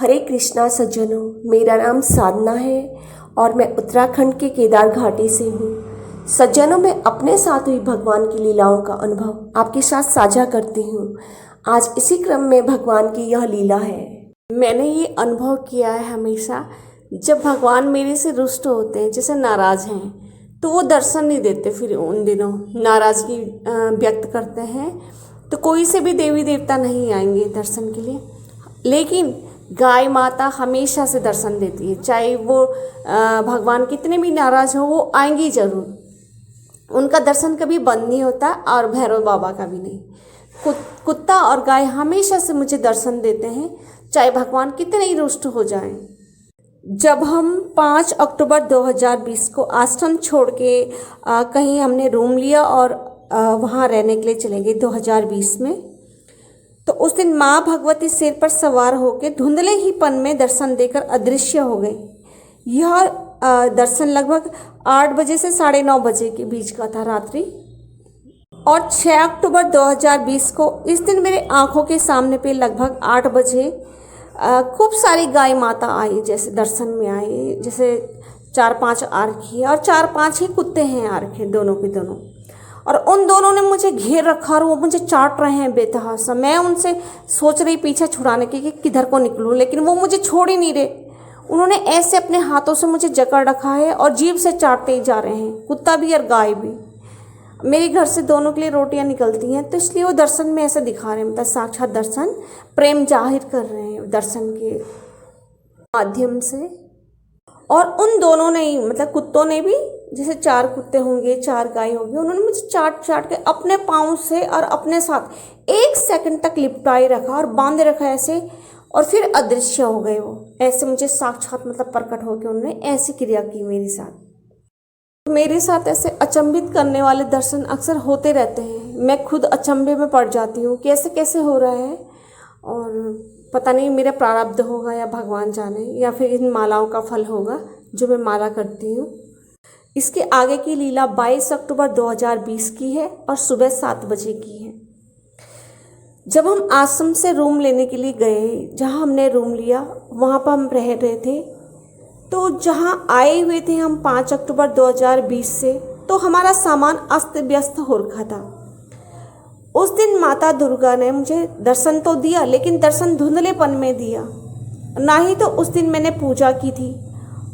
हरे कृष्णा सज्जनों, मेरा नाम साधना है और मैं उत्तराखंड के केदार घाटी से हूँ। सज्जनों, मैं अपने साथ हुई भगवान की लीलाओं का अनुभव आपके साथ साझा करती हूँ। आज इसी क्रम में भगवान की यह लीला है। मैंने ये अनुभव किया है हमेशा, जब भगवान मेरे से रुष्ट होते हैं, जैसे नाराज़ हैं, तो वो दर्शन नहीं देते। फिर उन दिनों नाराज़गी व्यक्त करते हैं तो कोई से भी देवी देवता नहीं आएंगे दर्शन के लिए, लेकिन गाय माता हमेशा से दर्शन देती है। चाहे वो भगवान कितने भी नाराज़ हो, वो आएंगी ज़रूर। उनका दर्शन कभी बंद नहीं होता और भैरव बाबा का भी नहीं। कुत्ता और गाय हमेशा से मुझे दर्शन देते हैं, चाहे भगवान कितने ही रुष्ट हो जाएं। जब हम 5 अक्टूबर 2020 को आश्रम छोड़ के कहीं हमने रूम लिया और वहाँ रहने के लिए चले गए 2020 में, तो उस दिन माँ भगवती सिर पर सवार होकर धुंधले ही पन में दर्शन देकर अदृश्य हो गई। यह दर्शन लगभग 8 बजे से 9:30 बजे के बीच का था रात्रि। और 6 अक्टूबर 2020 को इस दिन मेरे आंखों के सामने पे लगभग 8 बजे खूब सारी गाय माता आई, जैसे दर्शन में आई। जैसे 4-5 आ रखी है और 4-5 ही कुत्ते हैं आ रखे, दोनों के दोनों। और उन दोनों ने मुझे घेर रखा और वो मुझे चाट रहे हैं बेतहाशा। मैं उनसे सोच रही पीछे छुड़ाने की कि किधर को निकलूं, लेकिन वो मुझे छोड़ ही नहीं रहे। उन्होंने ऐसे अपने हाथों से मुझे जकड़ रखा है और जीभ से चाटते ही जा रहे हैं, कुत्ता भी और गाय भी। मेरे घर से दोनों के लिए रोटियां निकलती हैं, तो इसलिए वो दर्शन में ऐसे दिखा रहे हैं, मतलब साक्षात दर्शन, प्रेम जाहिर कर रहे हैं दर्शन के माध्यम से। और उन दोनों ने ही, मतलब कुत्तों ने भी, जैसे 4 कुत्ते होंगे 4 गाय होगी, उन्होंने मुझे चाट के अपने पाँव से और अपने साथ 1 सेकंड तक लिपटाए रखा और बांधे रखा ऐसे, और फिर अदृश्य हो गए वो। ऐसे मुझे साक्षात मतलब प्रकट होकर उन्होंने ऐसी क्रिया की मेरे साथ। मेरे साथ ऐसे अचंभित करने वाले दर्शन अक्सर होते रहते हैं। मैं खुद अचंभे में पड़ जाती हूँ कि ऐसे कैसे हो रहा है, और पता नहीं मेरा प्रारब्ध होगा या भगवान जाने, या फिर इन मालाओं का फल होगा जो मैं माला करती हूँ। इसके आगे की लीला 22 अक्टूबर 2020 की है और सुबह 7 बजे की है। जब हम आश्रम से रूम लेने के लिए गए, जहाँ हमने रूम लिया वहाँ पर हम रह रहे थे, तो जहाँ आए हुए थे हम 5 अक्टूबर 2020 से, तो हमारा सामान अस्त व्यस्त हो रखा था। उस दिन माता दुर्गा ने मुझे दर्शन तो दिया, लेकिन दर्शन धुंधलेपन में दिया। ना ही तो उस दिन मैंने पूजा की थी,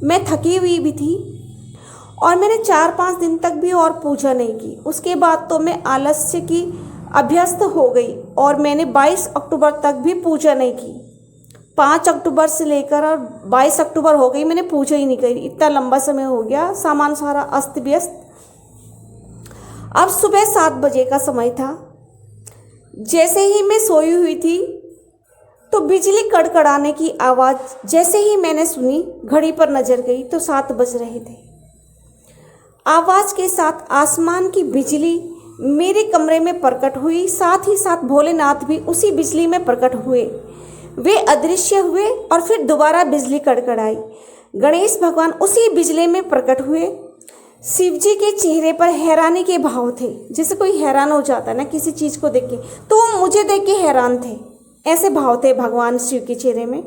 मैं थकी हुई भी थी, और मैंने 4-5 दिन तक भी और पूजा नहीं की। उसके बाद तो मैं आलस्य की अभ्यस्त हो गई और मैंने 22 अक्टूबर तक भी पूजा नहीं की। 5 अक्टूबर से लेकर और 22 अक्टूबर हो गई, मैंने पूजा ही नहीं करी। इतना लंबा समय हो गया, सामान सारा अस्त व्यस्त। अब सुबह 7 बजे का समय था। जैसे ही मैं सोई हुई थी तो बिजली कड़कड़ाने की आवाज़ जैसे ही मैंने सुनी, घड़ी पर नजर गई तो 7 बज रहे थे। आवाज़ के साथ आसमान की बिजली मेरे कमरे में प्रकट हुई, साथ ही साथ भोलेनाथ भी उसी बिजली में प्रकट हुए। वे अदृश्य हुए और फिर दोबारा बिजली कड़कड़ाई। गणेश भगवान उसी बिजली में प्रकट हुए। शिवजी के चेहरे पर हैरानी के भाव थे, जैसे कोई हैरान हो जाता है ना किसी चीज़ को देख के, तो वो मुझे देख के हैरान थे। ऐसे भाव थे भगवान शिव के चेहरे में।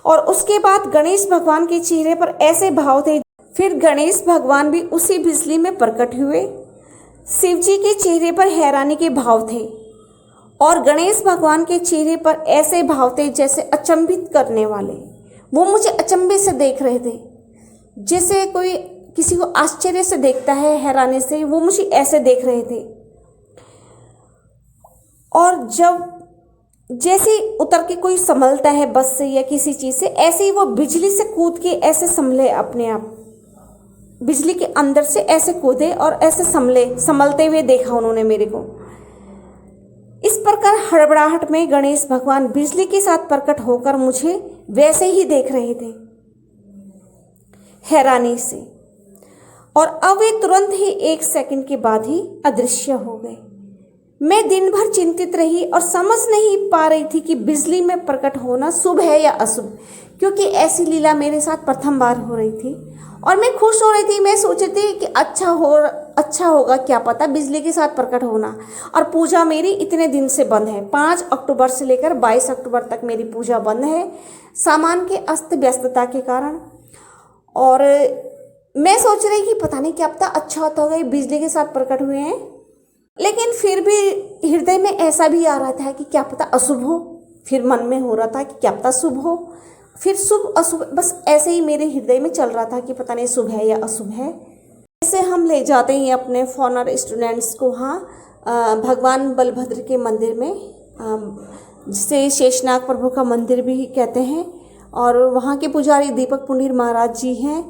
और उसके बाद गणेश भगवान के चेहरे पर ऐसे भाव थे। फिर गणेश भगवान भी उसी बिजली में प्रकट हुए। शिवजी के चेहरे पर हैरानी के भाव थे और गणेश भगवान के चेहरे पर ऐसे भाव थे जैसे अचंभित करने वाले। वो मुझे अचंभे से देख रहे थे, जैसे कोई किसी को आश्चर्य से देखता है, हैरानी से, वो मुझे ऐसे देख रहे थे। और जब जैसे उतर के कोई संभलता है बस से या किसी चीज़ से, ऐसे ही वो बिजली से कूद के ऐसे संभले, अपने आप बिजली के अंदर से ऐसे कूदे और ऐसे संभलते हुए देखा उन्होंने मेरे को। इस प्रकार हड़बड़ाहट में गणेश भगवान बिजली के साथ प्रकट होकर मुझे वैसे ही देख रहे थे, हैरानी से। और अब वे तुरंत ही 1 सेकंड के बाद ही अदृश्य हो गए। मैं दिन भर चिंतित रही और समझ नहीं पा रही थी कि बिजली में प्रकट होना शुभ है या अशुभ, क्योंकि ऐसी लीला मेरे साथ प्रथम बार हो रही थी और मैं खुश हो रही थी। मैं सोच रही थी कि अच्छा होगा, क्या पता बिजली के साथ प्रकट होना। और पूजा मेरी इतने दिन से बंद है, 5 अक्टूबर से लेकर 22 अक्टूबर तक मेरी पूजा बंद है सामान के अस्त व्यस्तता के कारण। और मैं सोच रही कि पता नहीं क्या पता अच्छा होता होगा, ये बिजली के साथ प्रकट हुए हैं। लेकिन फिर भी हृदय में ऐसा भी आ रहा था कि क्या पता अशुभ हो, फिर मन में हो रहा था कि क्या पता शुभ हो, फिर शुभ अशुभ, बस ऐसे ही मेरे हृदय में चल रहा था कि पता नहीं शुभ है या अशुभ है। ऐसे हम ले जाते हैं अपने फॉरनर स्टूडेंट्स को वहाँ भगवान बलभद्र के मंदिर में, जिसे शेषनाग प्रभु का मंदिर भी कहते हैं। और वहाँ के पुजारी दीपक पुंडीर महाराज जी हैं,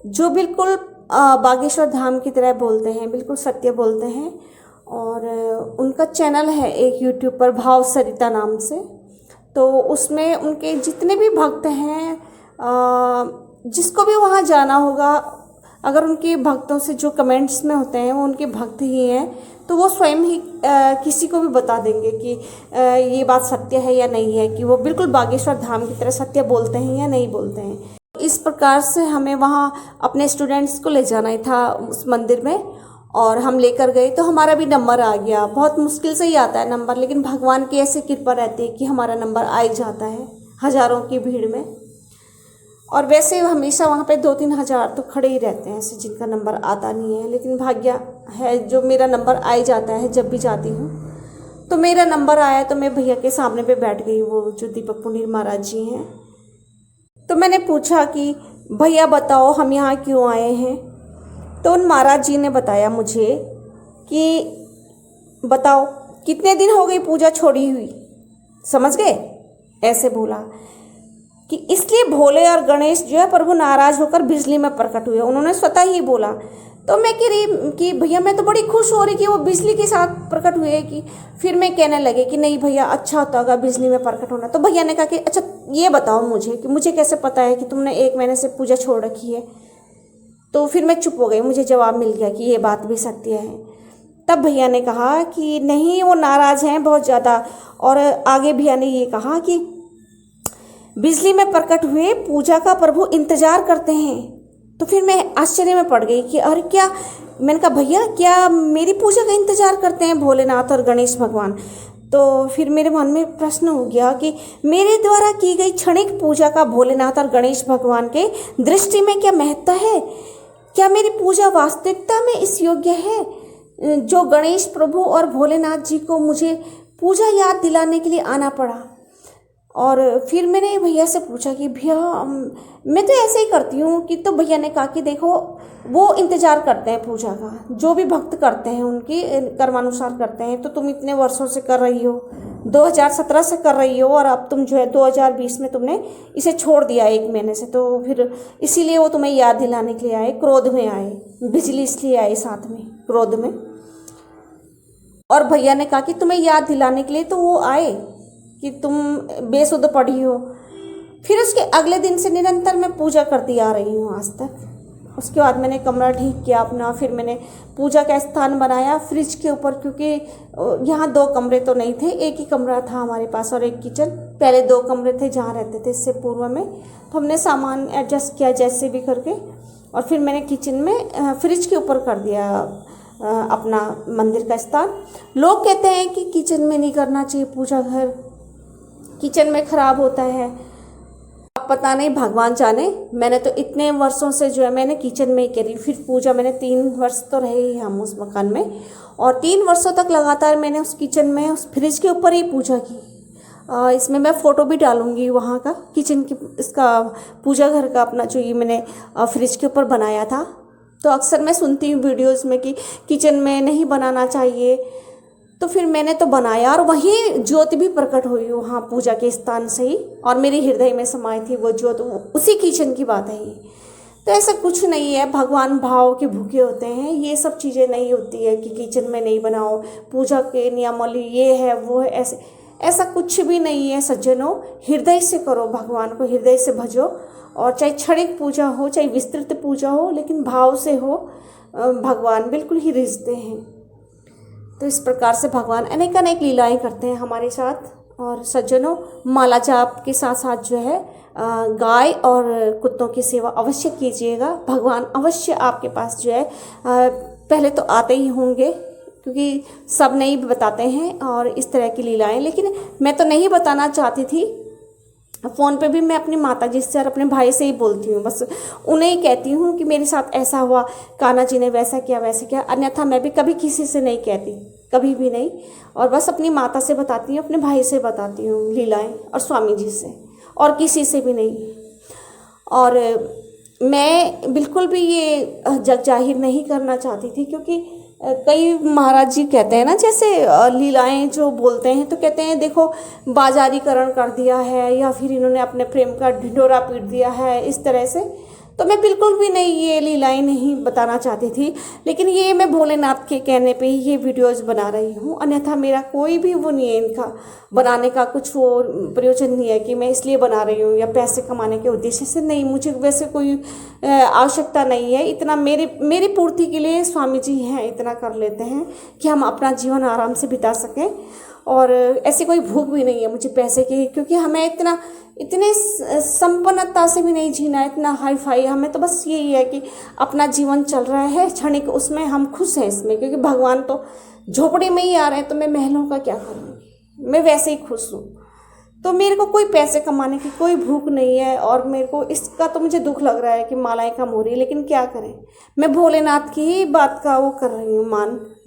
जो बिल्कुल बागेश्वर धाम की तरह बोलते हैं, बिल्कुल सत्य बोलते हैं। और उनका चैनल है एक यूट्यूब पर, भाव सरिता नाम से। तो उसमें उनके जितने भी भक्त हैं, जिसको भी वहाँ जाना होगा, अगर उनके भक्तों से जो कमेंट्स में होते हैं वो उनके भक्त ही हैं, तो वो स्वयं ही किसी को भी बता देंगे कि ये बात सत्य है या नहीं है, कि वो बिल्कुल बागेश्वर धाम की तरह सत्य बोलते हैं या नहीं बोलते हैं। इस प्रकार से हमें वहाँ अपने स्टूडेंट्स को ले जाना ही था उस मंदिर में, और हम लेकर गए तो हमारा भी नंबर आ गया। बहुत मुश्किल से ही आता है नंबर, लेकिन भगवान की ऐसी कृपा रहती है कि हमारा नंबर आ ही जाता है हज़ारों की भीड़ में। और वैसे हमेशा वहाँ पे 2-3 हज़ार तो खड़े ही रहते हैं ऐसे, जिनका नंबर आता नहीं है, लेकिन भाग्य है जो मेरा नंबर आ ही जाता है जब भी जाती हूँ। तो मेरा नंबर आया तो मैं भैया के सामने पे बैठ गई, वो जो दीपक पुंडीर महाराज जी हैं। तो मैंने पूछा कि भैया बताओ हम यहाँ क्यों आए हैं। तो उन महाराज जी ने बताया मुझे कि बताओ कितने दिन हो गई पूजा छोड़ी हुई, समझ गए, ऐसे बोला कि इसलिए भोले और गणेश जो है प्रभु नाराज होकर बिजली में प्रकट हुए, उन्होंने स्वतः ही बोला। तो मैं कह रही कि भैया मैं तो बड़ी खुश हो रही कि वो बिजली के साथ प्रकट हुए, कि फिर मैं कहने लगे कि नहीं भैया अच्छा होता होगा बिजली में प्रकट होना। तो भैया ने कहा कि अच्छा ये बताओ मुझे कि मुझे कैसे पता है कि तुमने 1 महीने से पूजा छोड़ रखी है। तो फिर मैं चुप हो गई, मुझे जवाब मिल गया कि ये बात भी सत्य है। तब भैया ने कहा कि नहीं वो नाराज़ हैं बहुत ज़्यादा। और आगे भैया ने ये कहा कि बिजली में प्रकट हुए पूजा का प्रभु इंतजार करते हैं। तो फिर मैं आश्चर्य में पड़ गई कि अरे क्या, मैंने कहा भैया क्या मेरी पूजा का इंतजार करते हैं भोलेनाथ और गणेश भगवान। तो फिर मेरे मन में प्रश्न हो गया कि मेरे द्वारा की गई क्षणिक पूजा का भोलेनाथ और गणेश भगवान के दृष्टि में क्या महत्व है, क्या मेरी पूजा वास्तविकता में इस योग्य है जो गणेश प्रभु और भोलेनाथ जी को मुझे पूजा याद दिलाने के लिए आना पड़ा। और फिर मैंने भैया से पूछा कि भैया मैं तो ऐसे ही करती हूँ कि, तो भैया ने कहा कि देखो वो इंतज़ार करते हैं पूजा का, जो भी भक्त करते हैं उनकी कर्मानुसार करते हैं। तो तुम इतने वर्षों से कर रही हो, 2017 से कर रही हो, और अब तुम जो है 2020 में तुमने इसे छोड़ दिया 1 महीने से, तो फिर इसीलिए वो तुम्हें याद दिलाने के लिए आए, क्रोध में आए, बिजली इसलिए आई साथ में क्रोध में। और भैया ने कहा कि तुम्हें याद दिलाने के लिए तो वो आए कि तुम बेसुध पड़ी हो। फिर उसके अगले दिन से निरंतर मैं पूजा करती आ रही हूँ आज तक। उसके बाद मैंने कमरा ठीक किया अपना, फिर मैंने पूजा का स्थान बनाया फ्रिज के ऊपर, क्योंकि यहाँ 2 कमरे तो नहीं थे, एक ही कमरा था हमारे पास और एक किचन। पहले 2 कमरे थे जहाँ रहते थे इससे पूर्व में, तो हमने सामान एडजस्ट किया जैसे भी करके, और फिर मैंने किचन में फ्रिज के ऊपर कर दिया अपना मंदिर का स्थान। लोग कहते हैं कि किचन में नहीं करना चाहिए पूजा, घर किचन में खराब होता है। अब पता नहीं भगवान जाने, मैंने तो इतने वर्षों से जो है मैंने किचन में ही करी। फिर पूजा मैंने 3 वर्ष तो रहे ही हम उस मकान में, और 3 वर्षों तक लगातार मैंने उस किचन में उस फ्रिज के ऊपर ही पूजा की। इसमें मैं फ़ोटो भी डालूंगी वहाँ का, किचन की, इसका पूजा घर का अपना जो ये मैंने फ्रिज के ऊपर बनाया था। तो अक्सर मैं सुनती हूँ वीडियोस में कि किचन में नहीं बनाना चाहिए, तो फिर मैंने तो बनाया, और वहीं ज्योति भी प्रकट हुई वहाँ पूजा के स्थान से ही, और मेरे हृदय में समाई थी वो ज्योत, उसी किचन की बात है ये। तो ऐसा कुछ नहीं है, भगवान भाव के भूखे होते हैं, ये सब चीज़ें नहीं होती है कि किचन में नहीं बनाओ, पूजा के नियमावली ये है वो है, ऐसा कुछ भी नहीं है सज्जनों। हृदय से करो, भगवान को हृदय से भजो, और चाहे क्षणिक पूजा हो चाहे विस्तृत पूजा हो, लेकिन भाव से हो, भगवान बिल्कुल ही रिझते हैं। तो इस प्रकार से भगवान अनेक लीलाएं करते हैं हमारे साथ। और सज्जनों, माला जाप के साथ साथ जो है गाय और कुत्तों की सेवा अवश्य कीजिएगा, भगवान अवश्य आपके पास जो है पहले तो आते ही होंगे, क्योंकि सब नहीं बताते हैं और इस तरह की लीलाएं, लेकिन मैं तो नहीं बताना चाहती थी। फ़ोन पे भी मैं अपनी माता जी से और अपने भाई से ही बोलती हूँ, बस उन्हें ही कहती हूँ कि मेरे साथ ऐसा हुआ, कान्हा जी ने वैसा किया वैसा किया, अन्यथा मैं भी कभी किसी से नहीं कहती, कभी भी नहीं। और बस अपनी माता से बताती हूँ, अपने भाई से बताती हूँ लीलाएं, और स्वामी जी से, और किसी से भी नहीं। और मैं बिल्कुल भी ये जग जाहिर नहीं करना चाहती थी, क्योंकि कई महाराज जी कहते हैं ना, जैसे लीलाएं जो बोलते हैं तो कहते हैं देखो बाजारीकरण कर दिया है, या फिर इन्होंने अपने प्रेम का ढिंढोरा पीट दिया है, इस तरह से। तो मैं बिल्कुल भी नहीं ये लीलाएं नहीं बताना चाहती थी, लेकिन ये मैं भोलेनाथ के कहने पे ही ये वीडियोज़ बना रही हूँ, अन्यथा मेरा कोई भी वो नहीं है, इनका बनाने का कुछ वो प्रयोजन नहीं है कि मैं इसलिए बना रही हूँ या पैसे कमाने के उद्देश्य से, नहीं, मुझे वैसे कोई आवश्यकता नहीं है। इतना मेरी पूर्ति के लिए स्वामी जी हैं, इतना कर लेते हैं कि हम अपना जीवन आराम से बिता सकें। और ऐसी कोई भूख भी नहीं है मुझे पैसे की, क्योंकि हमें इतने संपन्नता से भी नहीं जीना, इतना हाई फाई, हमें तो बस यही है कि अपना जीवन चल रहा है क्षणिक, उसमें हम खुश हैं इसमें, क्योंकि भगवान तो झोपड़ी में ही आ रहे हैं, तो मैं महलों का क्या करूँगी, मैं वैसे ही खुश हूँ। तो मेरे को कोई पैसे कमाने की कोई भूख नहीं है, और मेरे को इसका तो मुझे दुख लग रहा है कि मालाएं कम हो रही है, लेकिन क्या करें, मैं भोलेनाथ की ही बात का वो कर रही हूँ,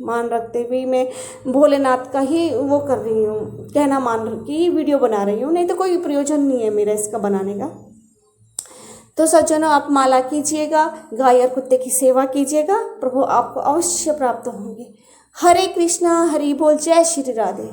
मान रखते हुए मैं भोलेनाथ का ही वो कर रही हूँ, कहना मान की वीडियो बना रही हूँ, नहीं तो कोई प्रयोजन नहीं है मेरा इसका बनाने का। तो सज्जनों, आप माला कीजिएगा, गाय और कुत्ते की सेवा कीजिएगा, प्रभु आपको अवश्य प्राप्त होंगे। हरे कृष्णा, हरि बोल, जय श्री राधे।